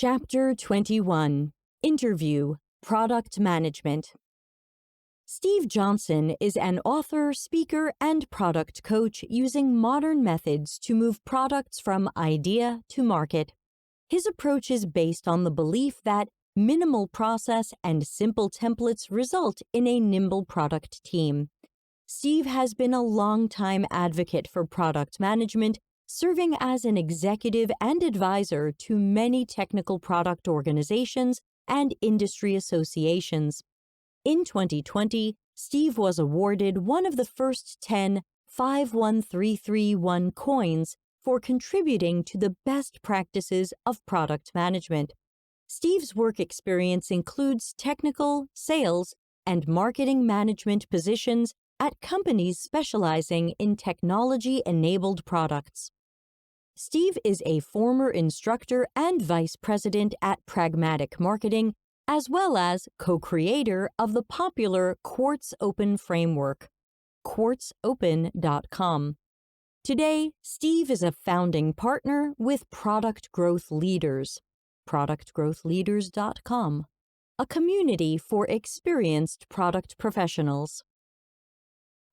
Chapter 21. Interview, Product Management. Steve Johnson is an author, speaker, and product coach using modern methods to move products from idea to market. His approach is based on the belief that minimal process and simple templates result in a nimble product team. Steve has been a long-time advocate for product management, serving as an executive and advisor to many technical product organizations and industry associations. In 2020, Steve was awarded one of the first 10 51331 coins for contributing to the best practices of product management. Steve's work experience includes technical, sales, and marketing management positions at companies specializing in technology-enabled products. Steve is a former instructor and vice president at Pragmatic Marketing, as well as co-creator of the popular Quartz Open framework, quartzopen.com. Today, Steve is a founding partner with Product Growth Leaders, productgrowthleaders.com, a community for experienced product professionals.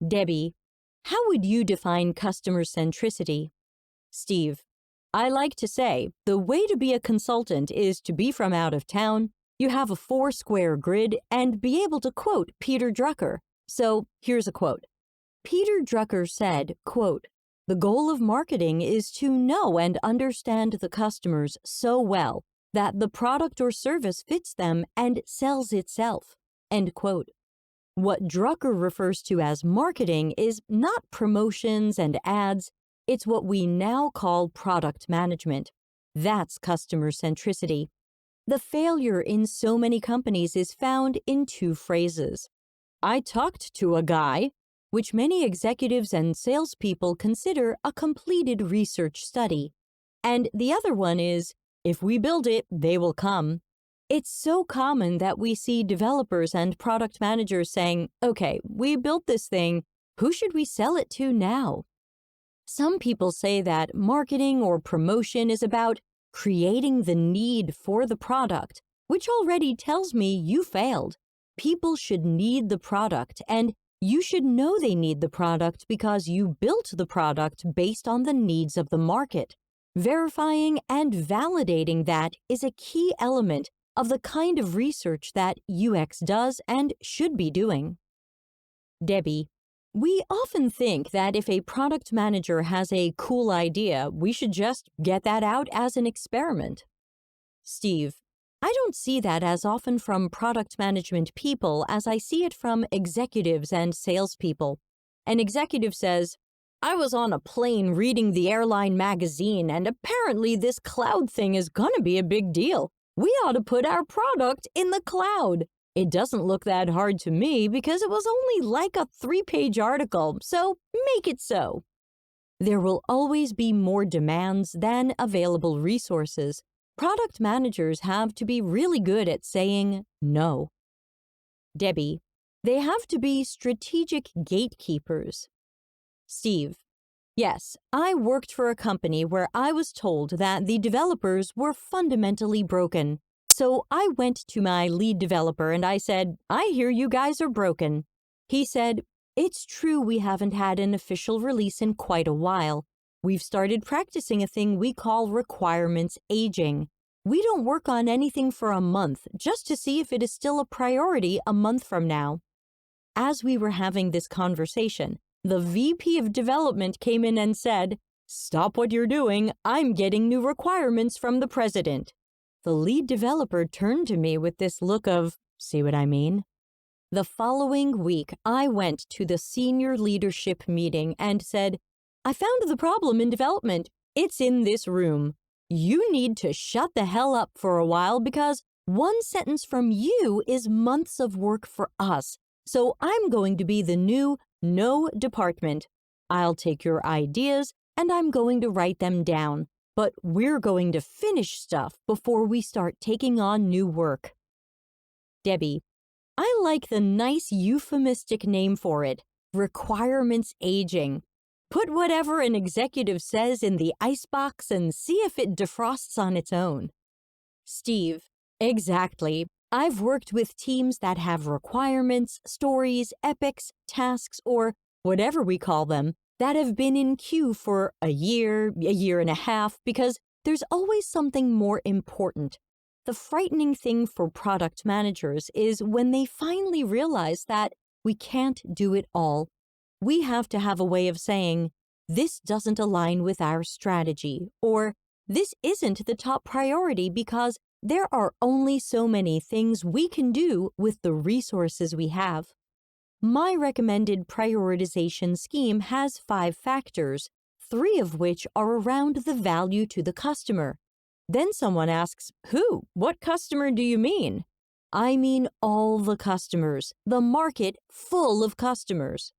Debbie, how would you define customer centricity? Steve, I like to say, the way to be a consultant is to be from out of town, you have a 4-square grid, and be able to quote Peter Drucker. So here's a quote. Peter Drucker said, quote, "The goal of marketing is to know and understand the customers so well that the product or service fits them and sells itself." End quote. What Drucker refers to as marketing is not promotions and ads. It's what we now call product management. That's customer centricity. The failure in so many companies is found in 2 phrases. I talked to a guy, which many executives and salespeople consider a completed research study. And the other one is, if we build it, they will come. It's so common that we see developers and product managers saying, okay, we built this thing, who should we sell it to now? Some people say that marketing or promotion is about creating the need for the product, which already tells me you failed. People should need the product, and you should know they need the product because you built the product based on the needs of the market. Verifying and validating that is a key element of the kind of research that UX does and should be doing. Debbie, we often think that if a product manager has a cool idea, we should just get that out as an experiment. Steve, I don't see that as often from product management people as I see it from executives and salespeople. An executive says, I was on a plane reading the airline magazine, and apparently this cloud thing is gonna be a big deal. We ought to put our product in the cloud. It doesn't look that hard to me because it was only like a 3-page article, so make it so. There will always be more demands than available resources. Product managers have to be really good at saying no. Debbie, they have to be strategic gatekeepers. Steve, yes, I worked for a company where I was told that the developers were fundamentally broken. So I went to my lead developer and I said, I hear you guys are broken. He said, it's true we haven't had an official release in quite a while. We've started practicing a thing we call requirements aging. We don't work on anything for a month just to see if it is still a priority a month from now. As we were having this conversation, the VP of development came in and said, stop what you're doing. I'm getting new requirements from the president. The lead developer turned to me with this look of, see what I mean? The following week, I went to the senior leadership meeting and said, I found the problem in development. It's in this room. You need to shut the hell up for a while because one sentence from you is months of work for us. So I'm going to be the new no department. I'll take your ideas and I'm going to write them down. But we're going to finish stuff before we start taking on new work. Debbie, I like the nice euphemistic name for it, requirements aging. Put whatever an executive says in the icebox and see if it defrosts on its own. Steve, exactly. I've worked with teams that have requirements, stories, epics, tasks, or whatever we call them, that have been in queue for a year and a half, because there's always something more important. The frightening thing for product managers is when they finally realize that we can't do it all. We have to have a way of saying, this doesn't align with our strategy, or this isn't the top priority because there are only so many things we can do with the resources we have. My recommended prioritization scheme has 5 factors, 3 of which are around the value to the customer. Then someone asks, who? What customer do you mean? I mean all the customers, the market full of customers.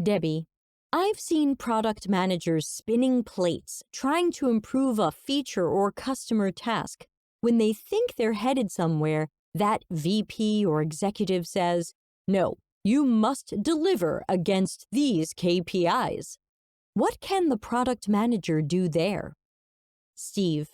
Debbie, I've seen product managers spinning plates, trying to improve a feature or customer task. When they think they're headed somewhere, that VP or executive says, no, you must deliver against these KPIs. What can the product manager do there? Steve,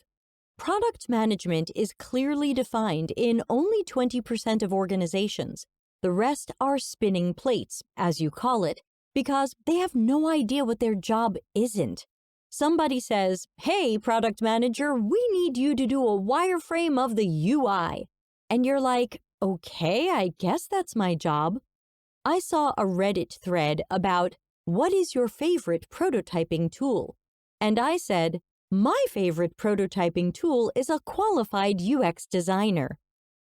product management is clearly defined in only 20% of organizations. The rest are spinning plates, as you call it, because they have no idea what their job isn't. Somebody says, hey, product manager, we need you to do a wireframe of the UI. And you're like, okay, I guess that's my job. I saw a Reddit thread about what is your favorite prototyping tool? And I said, my favorite prototyping tool is a qualified UX designer.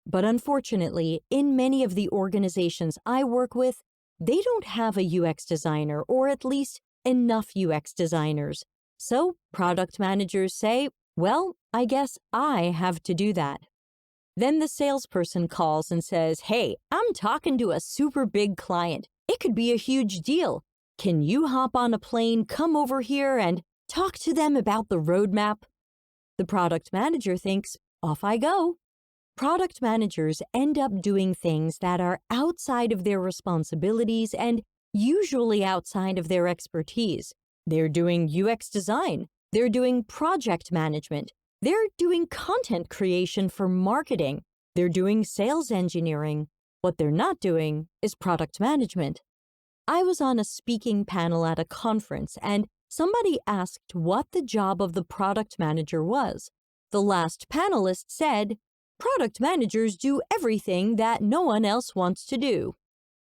But unfortunately, in many of the organizations I work with, they don't have a UX designer, or at least enough UX designers. So product managers say, well, I guess I have to do that. Then the salesperson calls and says, hey, I'm talking to a super big client. It could be a huge deal. Can you hop on a plane, come over here, and talk to them about the roadmap? The product manager thinks, off I go. Product managers end up doing things that are outside of their responsibilities and usually outside of their expertise. They're doing UX design. They're doing project management. They're doing content creation for marketing. They're doing sales engineering. What they're not doing is product management. I was on a speaking panel at a conference, and somebody asked what the job of the product manager was. The last panelist said, product managers do everything that no one else wants to do.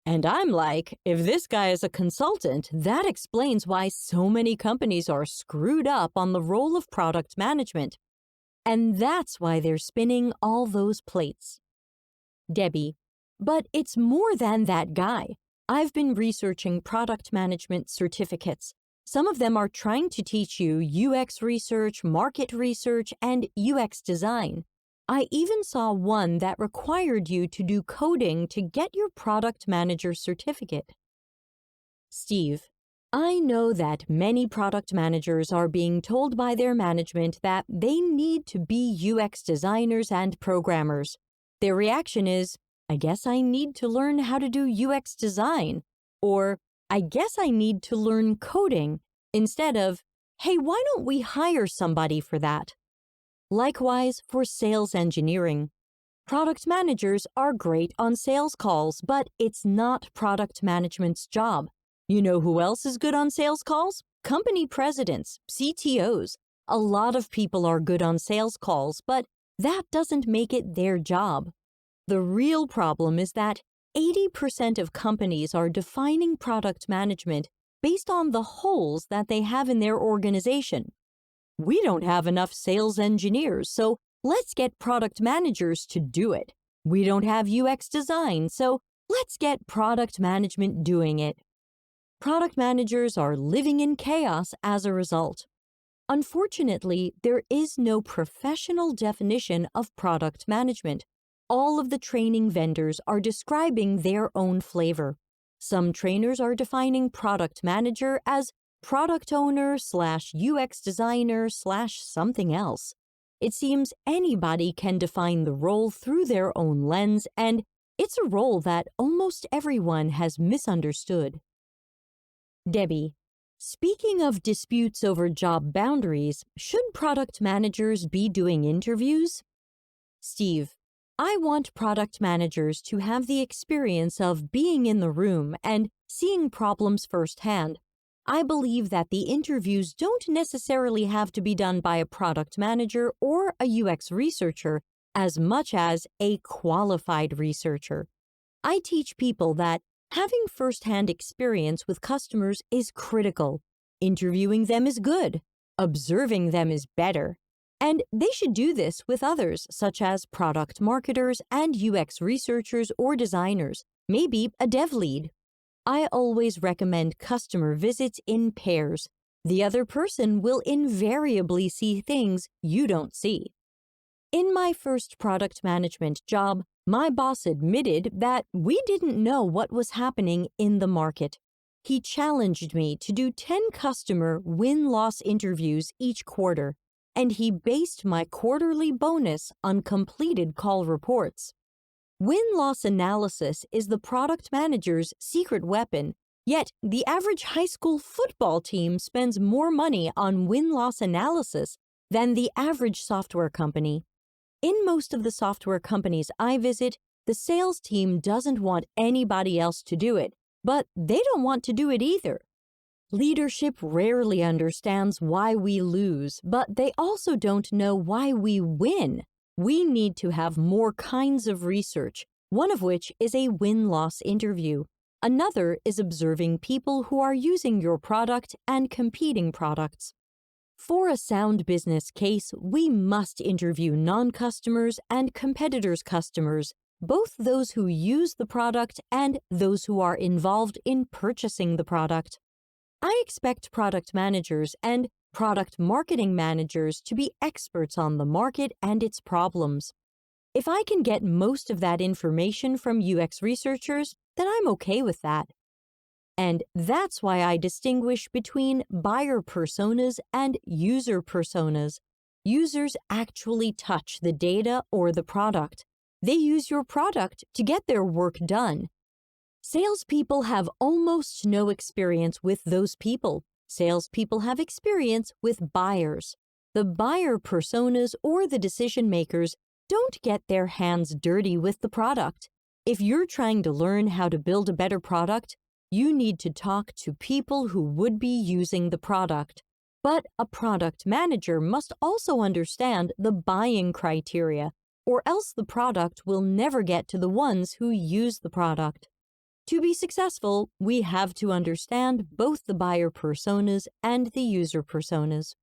And I'm like, if this guy is a consultant, that explains why so many companies are screwed up on the role of product management. And that's why they're spinning all those plates. Debbie, but it's more than that guy. I've been researching product management certificates. Some of them are trying to teach you UX research, market research, and UX design. I even saw one that required you to do coding to get your product manager certificate. Steve, I know that many product managers are being told by their management that they need to be UX designers and programmers. Their reaction is, I guess I need to learn how to do UX design, or I guess I need to learn coding, instead of, hey, why don't we hire somebody for that? Likewise for sales engineering. Product managers are great on sales calls, but it's not product management's job. You know who else is good on sales calls? Company presidents, CTOs. A lot of people are good on sales calls, but that doesn't make it their job. The real problem is that 80% of companies are defining product management based on the holes that they have in their organization. We don't have enough sales engineers, so let's get product managers to do it. We don't have UX design, so let's get product management doing it. Product managers are living in chaos as a result. Unfortunately, there is no professional definition of product management. All of the training vendors are describing their own flavor. Some trainers are defining product manager as product owner / UX designer / something else. It seems anybody can define the role through their own lens, and it's a role that almost everyone has misunderstood. Debbie, speaking of disputes over job boundaries, should product managers be doing interviews? Steve, I want product managers to have the experience of being in the room and seeing problems firsthand. I believe that the interviews don't necessarily have to be done by a product manager or a UX researcher as much as a qualified researcher. I teach people that having firsthand experience with customers is critical. Interviewing them is good. Observing them is better. And they should do this with others, such as product marketers and UX researchers or designers, maybe a dev lead. I always recommend customer visits in pairs. The other person will invariably see things you don't see. In my first product management job, my boss admitted that we didn't know what was happening in the market. He challenged me to do 10 customer win-loss interviews each quarter, and he based my quarterly bonus on completed call reports. Win-loss analysis is the product manager's secret weapon, yet the average high school football team spends more money on win-loss analysis than the average software company. In most of the software companies I visit, the sales team doesn't want anybody else to do it, but they don't want to do it either. Leadership rarely understands why we lose, but they also don't know why we win. We need to have more kinds of research, one of which is a win-loss interview. Another is observing people who are using your product and competing products. For a sound business case, we must interview non-customers and competitors' customers, both those who use the product and those who are involved in purchasing the product. I expect product managers and product marketing managers to be experts on the market and its problems. If I can get most of that information from UX researchers, then I'm okay with that. And that's why I distinguish between buyer personas and user personas. Users actually touch the data or the product. They use your product to get their work done. Salespeople have almost no experience with those people. Salespeople have experience with buyers. The buyer personas or the decision makers don't get their hands dirty with the product. If you're trying to learn how to build a better product, you need to talk to people who would be using the product. But a product manager must also understand the buying criteria, or else the product will never get to the ones who use the product. To be successful, we have to understand both the buyer personas and the user personas.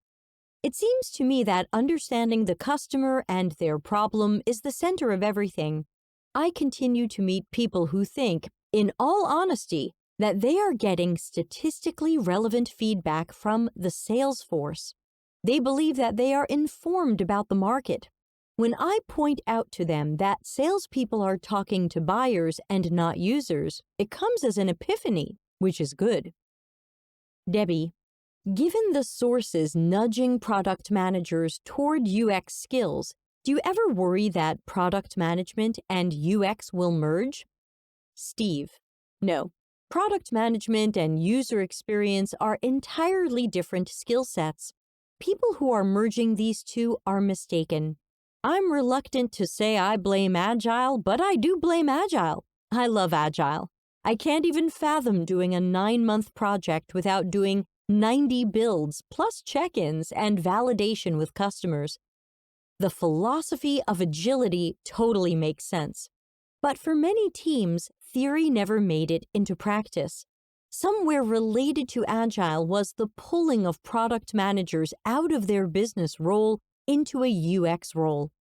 It seems to me that understanding the customer and their problem is the center of everything. I continue to meet people who think, in all honesty, that they are getting statistically relevant feedback from the sales force. They believe that they are informed about the market. When I point out to them that salespeople are talking to buyers and not users, it comes as an epiphany, which is good. Debbie, given the sources nudging product managers toward UX skills, do you ever worry that product management and UX will merge? Steve, no. Product management and user experience are entirely different skill sets. People who are merging these two are mistaken. I'm reluctant to say I blame Agile, but I do blame Agile. I love Agile. I can't even fathom doing a 9-month project without doing 90 builds, plus check-ins and validation with customers. The philosophy of agility totally makes sense. But for many teams, theory never made it into practice. Somewhere related to Agile was the pulling of product managers out of their business role into a UX role.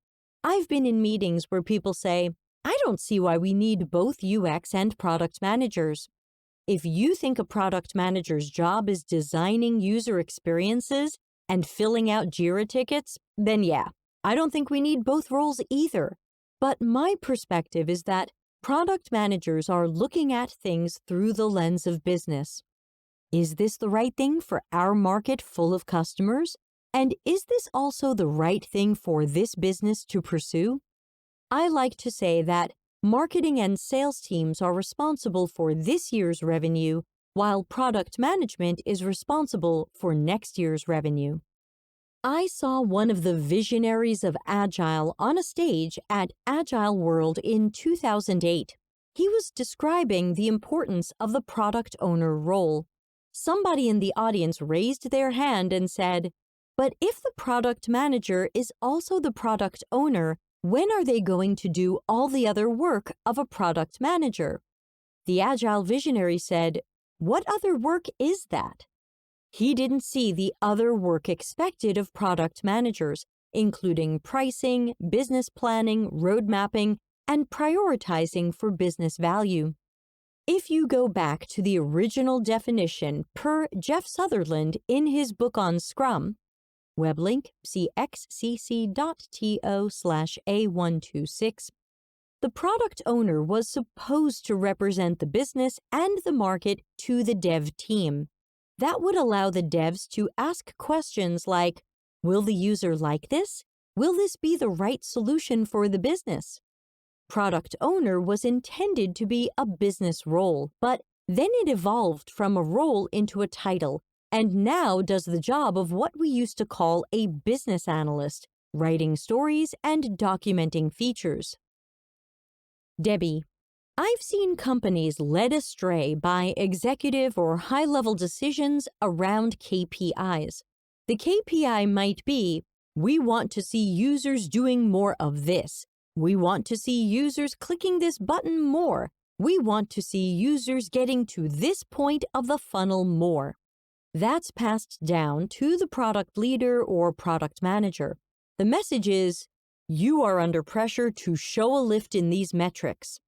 I've been in meetings where people say, I don't see why we need both UX and product managers. If you think a product manager's job is designing user experiences and filling out Jira tickets, then yeah, I don't think we need both roles either. But my perspective is that product managers are looking at things through the lens of business. Is this the right thing for our market full of customers? And is this also the right thing for this business to pursue? I like to say that marketing and sales teams are responsible for this year's revenue, while product management is responsible for next year's revenue. I saw one of the visionaries of Agile on a stage at Agile World in 2008. He was describing the importance of the product owner role. Somebody in the audience raised their hand and said, "But if the product manager is also the product owner, when are they going to do all the other work of a product manager?" The Agile visionary said, "What other work is that?" He didn't see the other work expected of product managers, including pricing, business planning, road mapping, and prioritizing for business value. If you go back to the original definition per Jeff Sutherland in his book on Scrum, web link, see xcc.to/A126, the product owner was supposed to represent the business and the market to the dev team. That would allow the devs to ask questions like, will the user like this? Will this be the right solution for the business? Product owner was intended to be a business role, but then it evolved from a role into a title, and now does the job of what we used to call a business analyst, writing stories and documenting features. Debbie, I've seen companies led astray by executive or high-level decisions around KPIs. The KPI might be, we want to see users doing more of this. We want to see users clicking this button more. We want to see users getting to this point of the funnel more. That's passed down to the product leader or product manager. The message is, you are under pressure to show a lift in these metrics.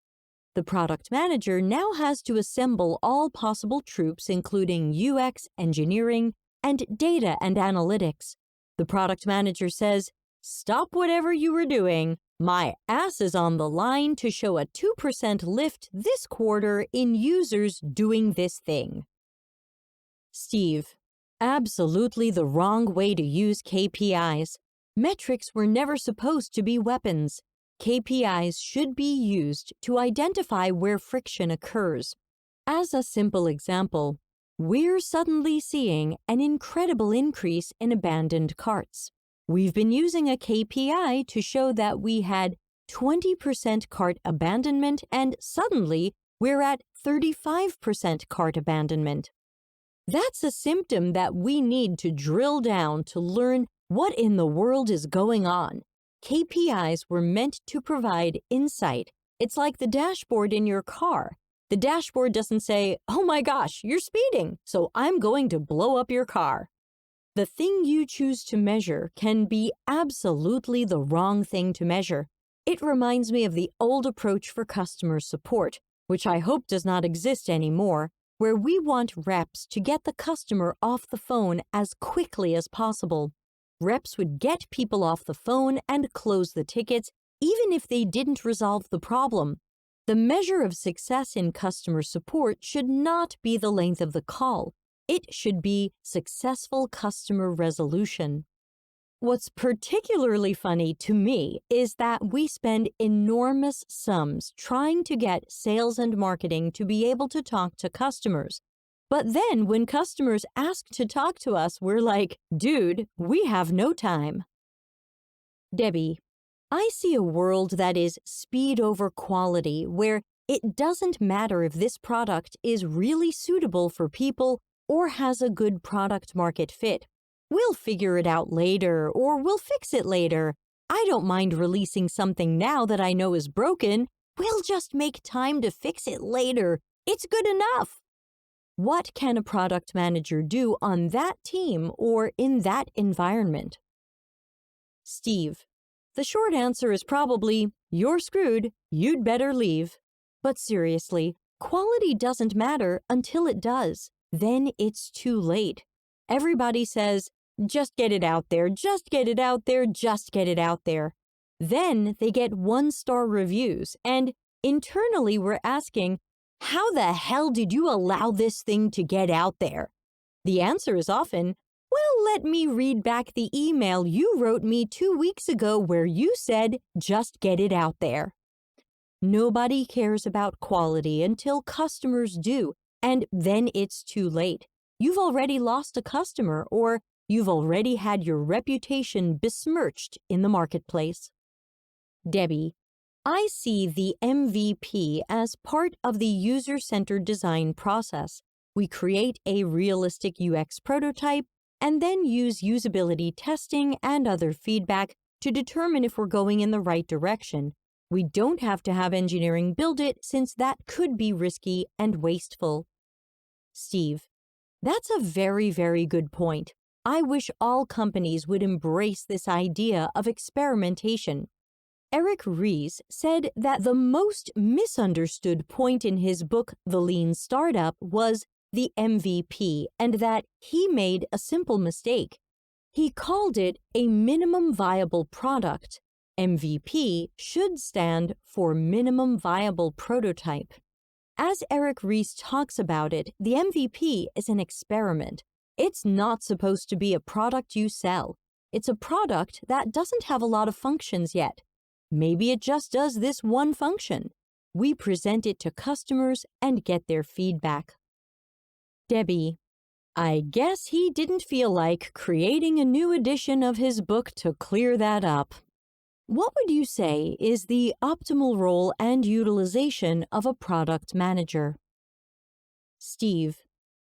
The product manager now has to assemble all possible troops, including UX, engineering, and data and analytics. The product manager says, stop whatever you were doing. My ass is on the line to show a 2% lift this quarter in users doing this thing. Steve, absolutely the wrong way to use KPIs. Metrics were never supposed to be weapons. KPIs should be used to identify where friction occurs. As a simple example, we're suddenly seeing an incredible increase in abandoned carts. We've been using a KPI to show that we had 20% cart abandonment, and suddenly we're at 35% cart abandonment. That's a symptom that we need to drill down to learn what in the world is going on. KPIs were meant to provide insight. It's like the dashboard in your car. The dashboard doesn't say, oh my gosh, you're speeding, so I'm going to blow up your car. The thing you choose to measure can be absolutely the wrong thing to measure. It reminds me of the old approach for customer support, which I hope does not exist anymore, where we want reps to get the customer off the phone as quickly as possible. Reps would get people off the phone and close the tickets, even if they didn't resolve the problem. The measure of success in customer support should not be the length of the call. It should be successful customer resolution. What's particularly funny to me is that we spend enormous sums trying to get sales and marketing to be able to talk to customers. But then when customers ask to talk to us, we're like, dude, we have no time. Debbie, I see a world that is speed over quality, where it doesn't matter if this product is really suitable for people or has a good product market fit. We'll figure it out later, or we'll fix it later. I don't mind releasing something now that I know is broken. We'll just make time to fix it later. It's good enough. What can a product manager do on that team or in that environment? Steve, the short answer is probably, you're screwed, you'd better leave. But seriously, quality doesn't matter until it does. Then it's too late. Everybody says, just get it out there, just get it out there, just get it out there. Then they get 1-star reviews, and internally we're asking, how the hell did you allow this thing to get out there? The answer is often, well, let me read back the email you wrote me 2 weeks ago where you said, just get it out there. Nobody cares about quality until customers do, and then it's too late. You've already lost a customer, or You've already had your reputation besmirched in the marketplace. Debbie, I see the MVP as part of the user-centered design process. We create a realistic UX prototype and then use usability testing and other feedback to determine if we're going in the right direction. We don't have to have engineering build it since that could be risky and wasteful. Steve, that's a very, very good point. I wish all companies would embrace this idea of experimentation. Eric Ries said that the most misunderstood point in his book, The Lean Startup, was the MVP, and that he made a simple mistake. He called it a minimum viable product. MVP should stand for minimum viable prototype. As Eric Ries talks about it, the MVP is an experiment. It's not supposed to be a product you sell. It's a product that doesn't have a lot of functions yet. Maybe it just does this one function. We present it to customers and get their feedback. Debbie, I guess he didn't feel like creating a new edition of his book to clear that up. What would you say is the optimal role and utilization of a product manager? Steve,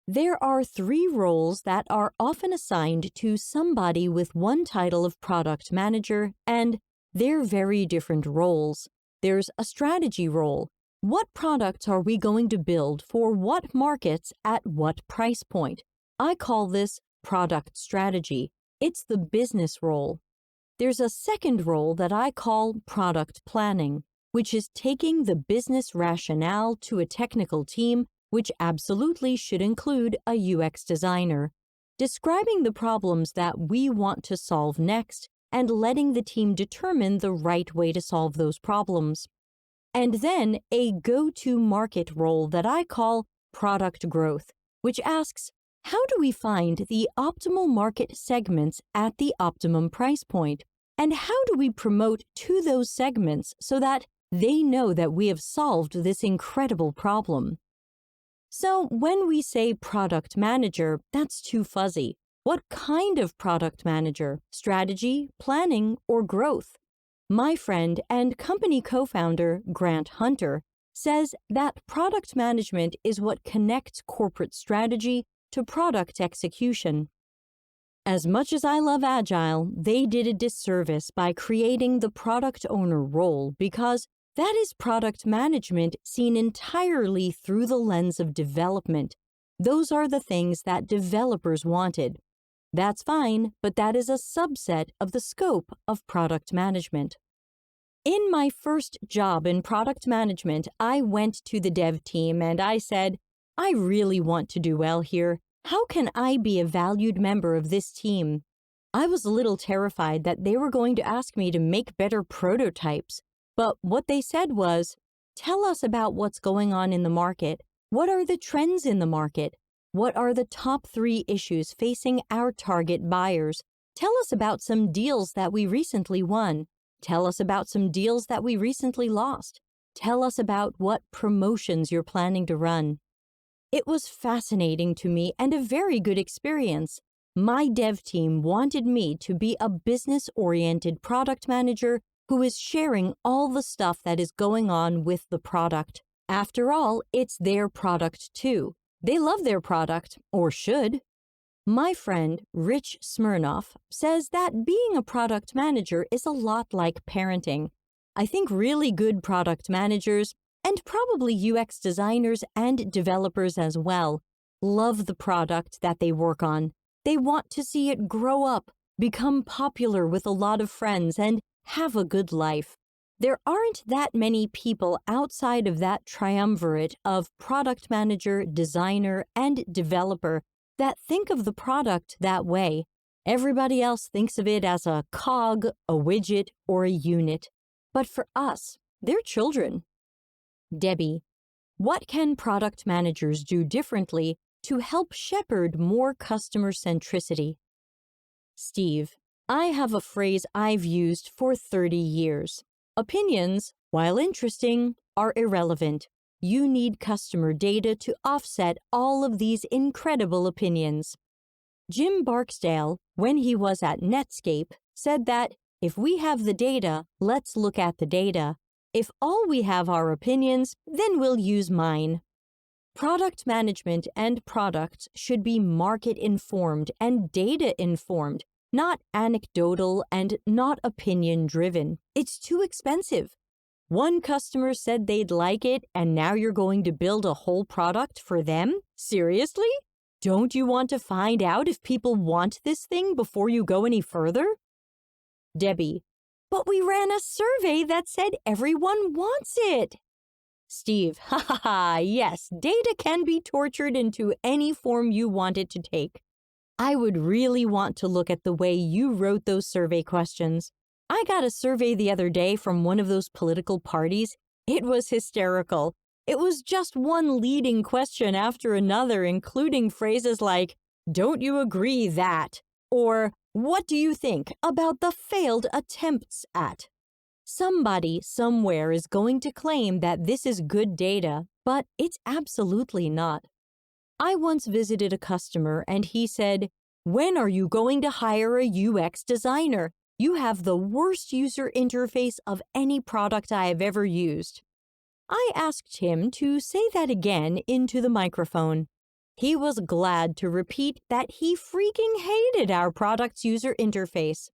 there are 3 roles that are often assigned to somebody with one title of product manager, and they're very different roles. There's a strategy role. What products are we going to build for what markets at what price point? I call this product strategy. It's the business role. There's a second role that I call product planning, which is taking the business rationale to a technical team, which absolutely should include a UX designer, describing the problems that we want to solve next and letting the team determine the right way to solve those problems. And then a go-to-market role that I call product growth, which asks, how do we find the optimal market segments at the optimum price point? And how do we promote to those segments so that they know that we have solved this incredible problem? So when we say product manager, that's too fuzzy. What kind of product manager? Strategy, planning, or growth? My friend and company co-founder, Grant Hunter, says that product management is what connects corporate strategy to product execution. As much as I love Agile, they did a disservice by creating the product owner role because that is product management seen entirely through the lens of development. Those are the things that developers wanted. That's fine, but that is a subset of the scope of product management. In my first job in product management, I went to the dev team and I said, I really want to do well here. How can I be a valued member of this team? I was a little terrified that they were going to ask me to make better prototypes, but what they said was, tell us about what's going on in the market. What are the trends in the market? What are the top 3 issues facing our target buyers? Tell us about some deals that we recently won. Tell us about some deals that we recently lost. Tell us about what promotions you're planning to run. It was fascinating to me and a very good experience. My dev team wanted me to be a business-oriented product manager who is sharing all the stuff that is going on with the product. After all, it's their product too. They love their product, or should. My friend, Rich Smirnoff, says that being a product manager is a lot like parenting. I think really good product managers, and probably UX designers and developers as well, love the product that they work on. They want to see it grow up, become popular with a lot of friends, and have a good life. There aren't that many people outside of that triumvirate of product manager, designer, and developer that think of the product that way. Everybody else thinks of it as a cog, a widget, or a unit. But for us, they're children. Debbie, what can product managers do differently to help shepherd more customer centricity? Steve, I have a phrase I've used for 30 years. Opinions, while interesting, are irrelevant. You need customer data to offset all of these incredible opinions. Jim Barksdale, when he was at Netscape, said that if we have the data, let's look at the data. If all we have are opinions, then we'll use mine. Product management and products should be market-informed and data-informed, not anecdotal and not opinion-driven. It's too expensive. One customer said they'd like it, and now you're going to build a whole product for them? Seriously? Don't you want to find out if people want this thing before you go any further? Debbie, but we ran a survey that said everyone wants it. Steve, ha ha ha, yes, data can be tortured into any form you want it to take. I would really want to look at the way you wrote those survey questions. I got a survey the other day from one of those political parties. It was hysterical. It was just one leading question after another, including phrases like, "Don't you agree that?" or "What do you think about the failed attempts at?" Somebody somewhere is going to claim that this is good data, but it's absolutely not. I once visited a customer and he said, "When are you going to hire a UX designer? You have the worst user interface of any product I have ever used." I asked him to say that again into the microphone. He was glad to repeat that he freaking hated our product's user interface.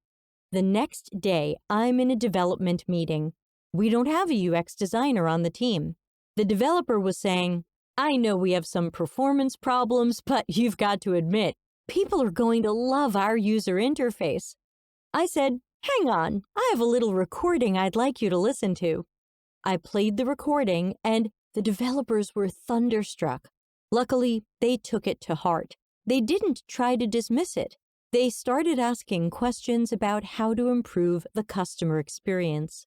The next day, I'm in a development meeting. We don't have a UX designer on the team. The developer was saying, "I know we have some performance problems, but you've got to admit, people are going to love our user interface." I said, "Hang on, I have a little recording I'd like you to listen to." I played the recording, and the developers were thunderstruck. Luckily, they took it to heart. They didn't try to dismiss it. They started asking questions about how to improve the customer experience.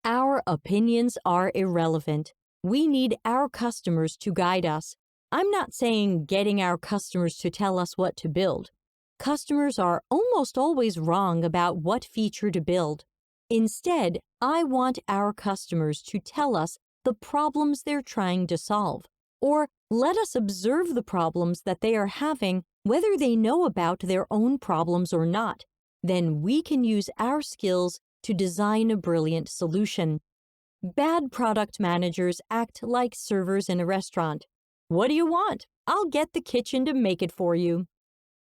Our opinions are irrelevant. We need our customers to guide us. I'm not saying getting our customers to tell us what to build. Customers are almost always wrong about what feature to build. Instead, I want our customers to tell us the problems they're trying to solve, or let us observe the problems that they are having, whether they know about their own problems or not. Then we can use our skills to design a brilliant solution. Bad product managers act like servers in a restaurant. "What do you want? I'll get the kitchen to make it for you."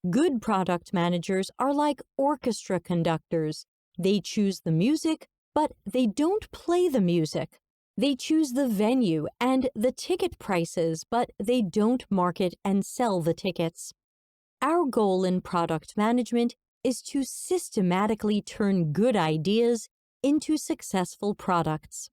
Good product managers are like orchestra conductors. They choose the music, but they don't play the music. They choose the venue and the ticket prices, but they don't market and sell the tickets. Our goal in product management is to systematically turn good ideas into successful products.